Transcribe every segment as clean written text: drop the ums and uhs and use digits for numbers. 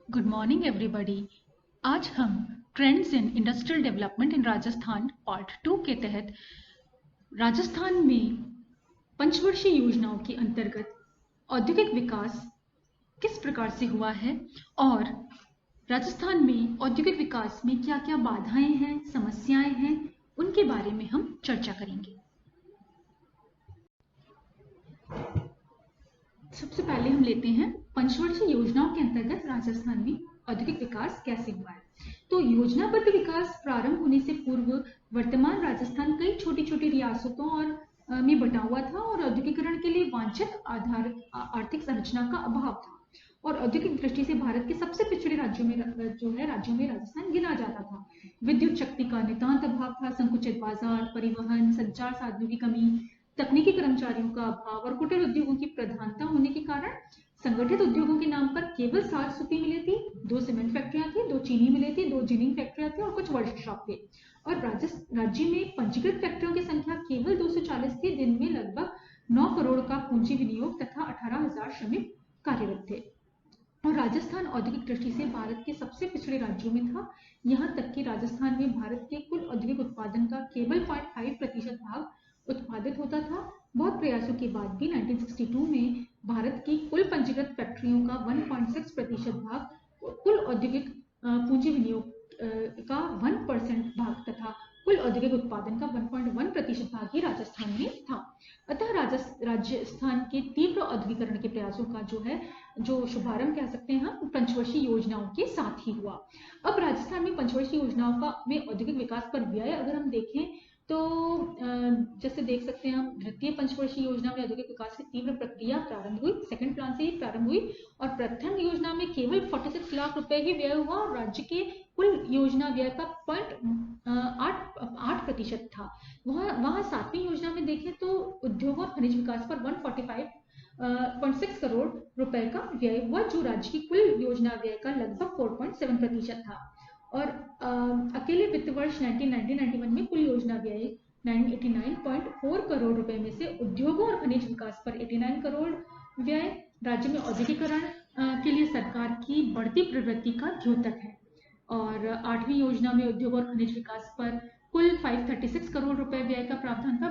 Good morning everybody. आज हम trends in industrial development in Rajasthan part 2 के तहत राजस्थान में पंचवर्षीय योजनाओं के अंतर्गत औद्योगिक विकास किस प्रकार से हुआ है और राजस्थान में औद्योगिक विकास में क्या क्या बाधाएं हैं, समस्याएं हैं, उनके बारे में हम चर्चा करेंगे। सबसे पहले हम लेते हैं पंचवर्षीय योजनाओं के अंतर्गत राजस्थान में औद्योगिक विकास कैसे हुआ है। तो योजनाबद्ध विकास प्रारंभ होने से पूर्व वर्तमान राजस्थान कई छोटी छोटी रियासतों और में बटा हुआ था और औद्योगिकरण के लिए वांछित आर्थिक संरचना का अभाव था और औद्योगिक दृष्टि से भारत के सबसे पिछड़े राज्यों में राजस्थान गिना जाता था। विद्युत शक्ति का नितांत अभाव था, संकुचित बाजार, परिवहन, संचार साधनों की कमी, तकनीकी कर्मचारियों का अभाव और कुटीर उद्योगों की प्रधानता होने के कारण संगठित उद्योगों के नाम पर केवल 7 सूती मिलें थी, 2 सीमेंट फैक्ट्रियां थी, 2 चीनी मिलें थी, 2 जिनिंग फैक्ट्रियां थी और कुछ वर्कशॉप थे। और राज्य में पंजीकृत फैक्ट्रियों की संख्या केवल 240 थी। दिन में लगभग 9 करोड़ का पूंजी विनियोग तथा 18,000 श्रमिक कार्यरत थे और राजस्थान औद्योगिक दृष्टि से भारत के सबसे पिछड़े राज्यों में था। यहाँ तक कि राजस्थान में भारत के कुल औद्योगिक उत्पादन का केवल 0.5% भाग उत्पादित होता था। बहुत प्रयासों के बाद भी 1962 में भारत की कुल पंजीकृत फैक्ट्रियों का 1.6% भाग, कुल औद्योगिक पूंजी विनियोग का 1% भाग तथा कुल औद्योगिक उत्पादन का 1.1% भाग ही राजस्थान में था। अतः राजस्थान के तीव्र औद्योगिकरण के प्रयासों का जो शुभारंभ कह सकते हैं हम पंचवर्षीय योजनाओं के साथ ही हुआ। अब राजस्थान में पंचवर्षीय योजनाओं में औद्योगिक विकास पर व्यय अगर हम देखें तो जैसे देख सकते हैं हम, द्वितीय पंचवर्षीय योजना में औद्योगिक विकास की तीव्र प्रक्रिया प्रारंभ हुई, सेकंड प्लान से ही प्रारंभ हुई और प्रथम योजना में केवल 46 लाख रुपए ही व्यय हुआ और राज्य के कुल योजना व्यय का 0.8% था। वहां 7वीं योजना में देखें तो उद्योग और खनिज विकास पर 145.6 करोड़ रुपए का व्यय हुआ, जो राज्य की कुल योजना व्यय का लगभग 4.7% था। और अकेले वित्त वर्ष 1990-91 में कुल योजना व्यय 989.4 करोड़ रुपए में से उद्योगों और खनिज विकास पर 89 करोड़ व्यय राज्य में औद्योगिकरण के लिए सरकार की बढ़ती प्रवृत्ति का द्योतक है। और 8वीं योजना में उद्योग और खनिज विकास पर कुल 536 करोड़ रुपए व्यय का प्रावधान था,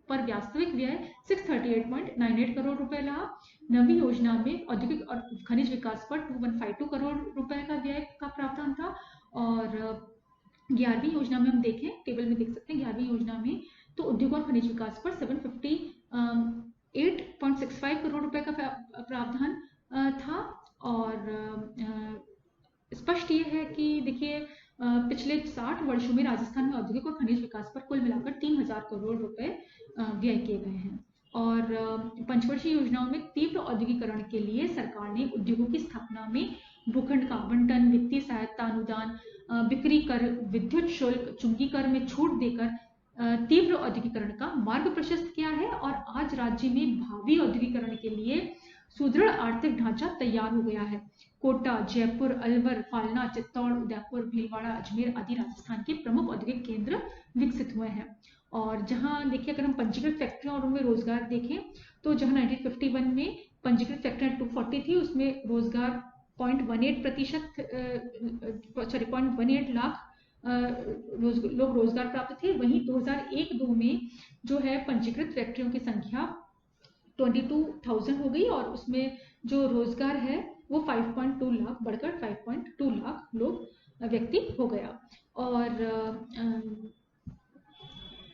पर वास्तविक व्यय 638.98 करोड़ रुपए रहा। 9वीं योजना में औद्योगिक और खनिज विकास पर 2152 करोड़ रुपए का व्यय का प्रावधान था और 11वीं योजना में हम देखें, टेबल में देख सकते हैं, 11वीं योजना में तो उद्योग और खनिज विकास पर 758.65 करोड़ रुपए का प्रावधान था। और स्पष्ट ये है कि देखिए पिछले 60 वर्षों में राजस्थान में औद्योगिक और खनिज विकास पर कुल मिलाकर 3000 करोड़ रुपए व्यय किए गए हैं। और पंचवर्षीय योजनाओं में तीव्र औद्योगिकरण के लिए सरकार ने उद्योगों की स्थापना में भूखंड का आवंटन, वित्तीय सहायता, अनुदान, बिक्री कर, विद्युत शुल्क, चुंगी कर में छूट देकर तीव्र औद्योगिकरण का मार्ग प्रशस्त किया है और आज राज्य में भावी औद्योगिकरण के लिए सुदृढ़ आर्थिक ढांचा तैयार हो गया है। कोटा, जयपुर, अलवर, फालना, चित्तौड़, उदयपुर, भीलवाड़ा, अजमेर आदि राजस्थान के प्रमुख औद्योगिक केंद्र विकसित हुए हैं। और जहां देखिए अगर हम पंजीकृत फैक्ट्रियां और उनमें रोजगार देखें तो जहां 1951 में पंजीकृत फैक्ट्रियां 240 थी, उसमें रोजगार 0.18 लाख लोग रोजगार प्राप्त थे। वहीं 2001-2 में जो है पंजीकृत फैक्ट्रियों की संख्या 22,000 हो गई और उसमें जो रोजगार है वो 5.2 लाख बढ़कर 5.2 लाख लोग व्यक्ति हो गया। और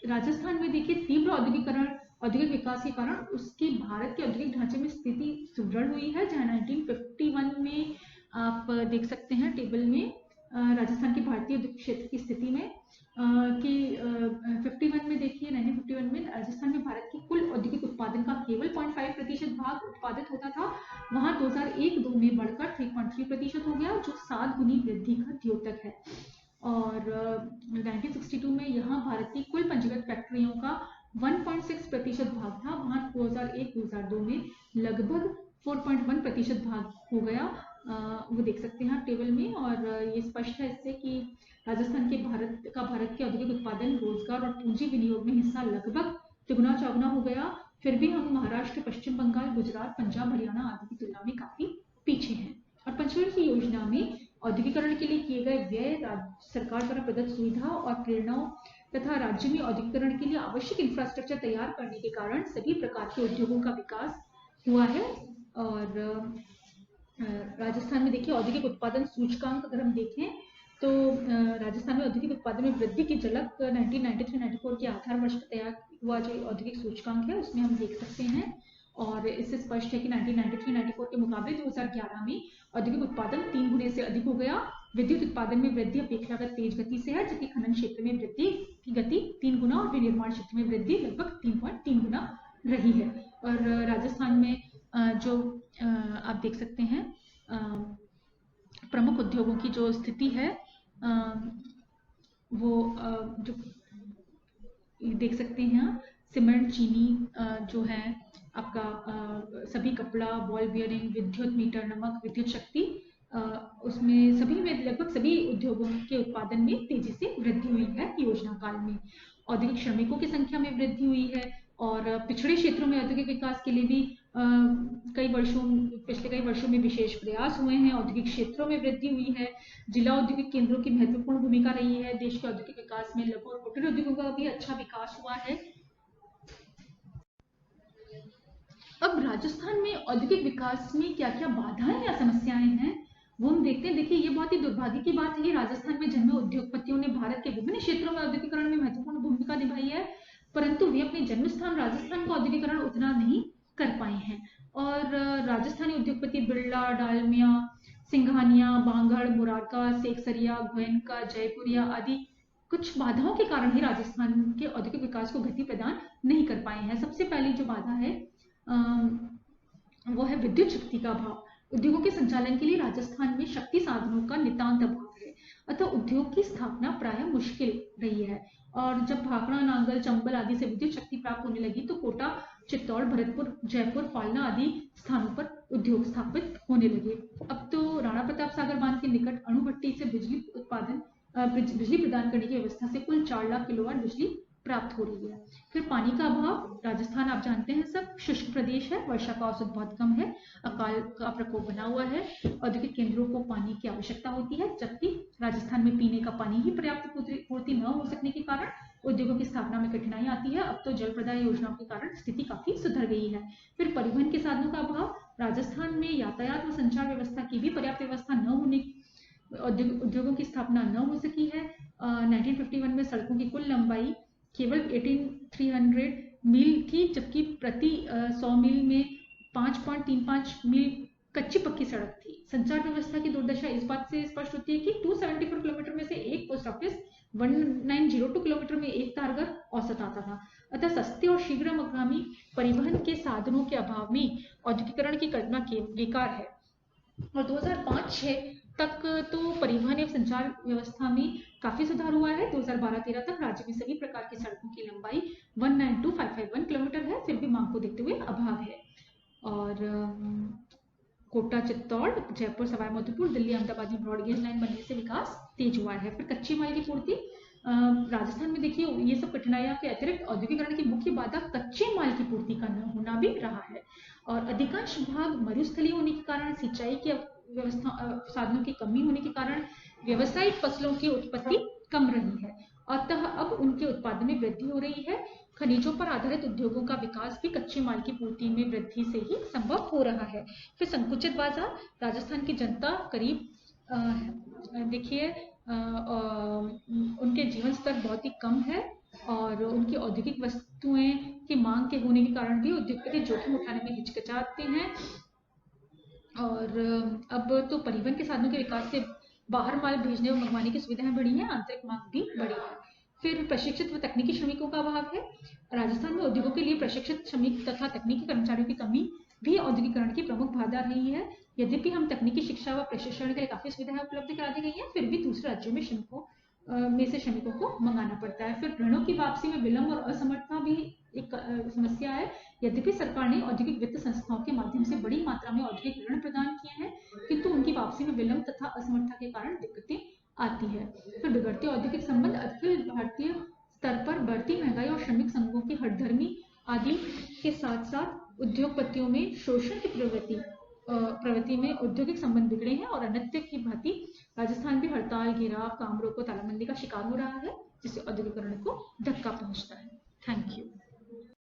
राजस्थान में देखिए तीव्र औद्योगिक विकास के कारण उसकी भारत के औद्योगिक ढांचे में स्थिति सुदृढ़ हुई है, जहां 1951 में आप देख सकते हैं टेबल में राजस्थान के भारतीय उद्योग क्षेत्र की स्थिति में कि 51 में देखिए 1951 में राजस्थान में भारत की कुल औद्योगिक उत्पादन का केवल 0.5% भाग उत्पादित होता था। वहां 2001-2 में बढ़कर 3.3% हो गया, जो 7 गुनी वृद्धि का द्योतक है। और 1962 में यहाँ भारत की कुल पंजीकृत फैक्ट्रियों का 1.6% भाग था, वहां 2001-2002 में लगभग 4.1% भाग हो गया, वो देख सकते हैं टेबल में। और ये स्पष्ट है इससे कि राजस्थान के भारत के औद्योगिक उत्पादन, रोजगार और पूंजी विनियोग में हिस्सा लगभग तिगुना चौगुना हो गया। फिर भी हम महाराष्ट्र, पश्चिम बंगाल, गुजरात, पंजाब, हरियाणा आदि की तुलना में काफी पीछे हैं। और पंचवर्षीय योजना में औद्योगिकरण के लिए किए गए व्यय, सरकार द्वारा प्रदत्त सुविधा और प्रेरणाओं तथा राज्य में औद्योगिकरण के लिए आवश्यक इंफ्रास्ट्रक्चर तैयार करने के कारण सभी प्रकार के उद्योगों का विकास हुआ है। और राजस्थान में देखिए औद्योगिक उत्पादन सूचकांक अगर हम देखें तो राजस्थान में औद्योगिक उत्पादन में वृद्धि की झलक 1993-94 के आधार वर्ष पर तैयार हुआ जो औद्योगिक सूचकांक है उसमें हम देख सकते हैं। और इससे स्पष्ट है कि 1993-94 के मुकाबले 2011 में औद्योगिक उत्पादन 3 गुने से अधिक हो गया। विद्युत उत्पादन में वृद्धि अपेक्षाकृत तेज गति से है, जबकि खनन क्षेत्र में वृद्धि की गति 3 गुना और विनिर्माण क्षेत्र में वृद्धि लगभग 3.3 गुना रही है। और राजस्थान में जो आप देख सकते हैं प्रमुख उद्योगों की जो स्थिति है वो जो देख सकते हैं सीमेंट, चीनी जो है आपका सभी कपड़ा, बॉल बियरिंग, विद्युत मीटर, नमक, विद्युत शक्ति, उसमें सभी में लगभग सभी उद्योगों के उत्पादन में तेजी से वृद्धि हुई है योजना काल में। औद्योगिक श्रमिकों की संख्या में वृद्धि हुई है और पिछड़े क्षेत्रों में औद्योगिक विकास के लिए भी पिछले कई वर्षों में विशेष प्रयास हुए हैं। औद्योगिक क्षेत्रों में वृद्धि हुई है। जिला औद्योगिक केंद्रों की महत्वपूर्ण भूमिका रही है। देश के औद्योगिक विकास में लघु और कुटीर उद्योगों का भी अच्छा विकास हुआ है। अब राजस्थान में औद्योगिक विकास में क्या क्या बाधाएं या समस्याएं हैं वो हम देखते हैं। देखिए ये बहुत ही दुर्भाग्य की बात है कि राजस्थान में जन्मे उद्योगपतियों ने भारत के विभिन्न क्षेत्रों में औद्योगिकरण में महत्वपूर्ण भूमिका निभाई है, परंतु वे अपने जन्म स्थान राजस्थान का औद्योगिकरण उतना नहीं कर पाए हैं। और राजस्थानी उद्योगपति बिरला, डालमिया, सिंघानिया, बांगड़, मुरारका, सेक्सरिया, गोयनका, जयपुरिया आदि कुछ बाधाओं के कारण ही राजस्थान के औद्योगिक विकास को गति प्रदान नहीं कर पाए हैं। सबसे पहली जो बाधा है वो है विद्युत शक्ति का अभाव। उद्योगों के संचालन के लिए राजस्थान में शक्ति साधनों का नितांत अभाव है, अतः उद्योग की स्थापना प्रायः मुश्किल रही है। और जब भाखड़ा, नांगल, चंबल आदि से विद्युत शक्ति प्राप्त होने लगी तो कोटा, चित्तौड़, भरतपुर, जयपुर, फालना आदि स्थानों पर उद्योग स्थापित होने लगे। अब तो राणा प्रताप सागर बांध के निकट अणु भट्टी से बिजली प्रदान करने की व्यवस्था से कुल 4 लाख किलोवाट बिजली प्राप्त हो रही है। फिर पानी का अभाव। राजस्थान आप जानते हैं सब शुष्क प्रदेश है, वर्षा का औसत बहुत कम है, अकाल का प्रकोप बना हुआ है, औद्योगिक केंद्रों को पानी की आवश्यकता होती है, जबकि राजस्थान में पीने का पानी ही पर्याप्त पूर्ति न हो सकने के कारण उद्योगों की स्थापना में कठिनाई आती है। अब तो जल प्रदाय योजनाओं के कारण स्थिति काफी सुधर गई है। फिर परिवहन के साधनों का अभाव। राजस्थान में यातायात व संचार व्यवस्था की भी पर्याप्त व्यवस्था न होने उद्योगों की स्थापना न हो सकी है। 1951 में सड़कों की कुल लंबाई केवल 18,300 मील थी, जबकि प्रति 100 मील में 5.35 मील कच्ची पक्की सड़क थी। संचार व्यवस्था की दुर्दशा इस बात से स्पष्ट होती है कि 274 किलोमीटर में से एक पोस्ट ऑफिस, 1902 किलोमीटर में एक तारघर औसत आता था। अतः सस्ते और शीघ्रगामी परिवहन के साधनों के अभाव में औद्योगिकरण की कल्पना बेकार है। और 2005-06 तक तो परिवहन एवं संचार व्यवस्था में काफी सुधार हुआ है। 2012-13 तक राज्य में सभी प्रकार की सड़कों की लंबाई 192,551 किलोमीटर है, फिर भी मांग को देखते हुए अभाव है। और कोटा, चित्तौड़, जयपुर, सवाई माधोपुर, दिल्ली, अहमदाबाद में ब्रॉडगेज लाइन बनने से विकास तेज हुआ है। फिर कच्चे माल की पूर्ति। राजस्थान में देखिए ये सब कठिनाइयों के अतिरिक्त औद्योगिकरण की मुख्य बाधा कच्चे माल की पूर्ति का न होना भी रहा है। और अधिकांश भाग मरुस्थलीय होने के कारण, सिंचाई की व्यवस्था साधनों की कमी होने के कारण व्यावसायिक फसलों की उत्पत्ति कम रही है, अतः अब उनके उत्पादन में वृद्धि हो रही है। खनिजों पर आधारित उद्योगों का विकास भी कच्चे माल की पूर्ति में वृद्धि से ही संभव हो रहा है। फिर संकुचित बाजार। राजस्थान की जनता करीब देखिए उनके जीवन स्तर बहुत ही कम है और उनकी औद्योगिक वस्तुएं की मांग के होने के कारण भी उद्योगपति जोखिम उठाने में हिचकिचाते हैं। और अब तो परिवहन के साधनों के विकास से बाहर माल भेजने और मंगवाने की सुविधाएं बढ़ी हैं, आंतरिक मांग भी बढ़ी है। फिर प्रशिक्षित व तकनीकी श्रमिकों का अभाव है। राजस्थान में उद्योगों के लिए प्रशिक्षित श्रमिक तथा तकनीकी कर्मचारियों की कमी भी औद्योगिकरण की प्रमुख बाधा रही है। यद्यपि हम तकनीकी शिक्षा व प्रशिक्षण के लिए काफी सुविधाएं उपलब्ध करा दी गई हैं, फिर भी दूसरे राज्यों में श्रमिकों को मंगाना पड़ता है। फिर ऋणों की वापसी में विलंब और असमर्थता भी एक समस्या है। यद्यपि सरकार ने औद्योगिक वित्त संस्थाओं के माध्यम से बड़ी मात्रा में औद्योगिक ऋण प्रदान किए हैं, किंतु उनकी वापसी में विलंब तथा असमर्थता के कारण दिक्कतें आती है। फिर बिगड़ते औद्योगिक संबंध। अखिल भारतीय स्तर पर बढ़ती महंगाई और श्रमिक संघों की हठधर्मी आदि के साथ साथ उद्योगपतियों में शोषण की प्रवृत्ति प्रवृत्ति में औद्योगिक संबंध बिगड़े हैं और अन्यत्र की भांति राजस्थान भी हड़ताल, घेराव, काम रोको, तालाबंदी का शिकार हो रहा है, जिससे औद्योगिकरण को धक्का पहुंचता है। Thank you.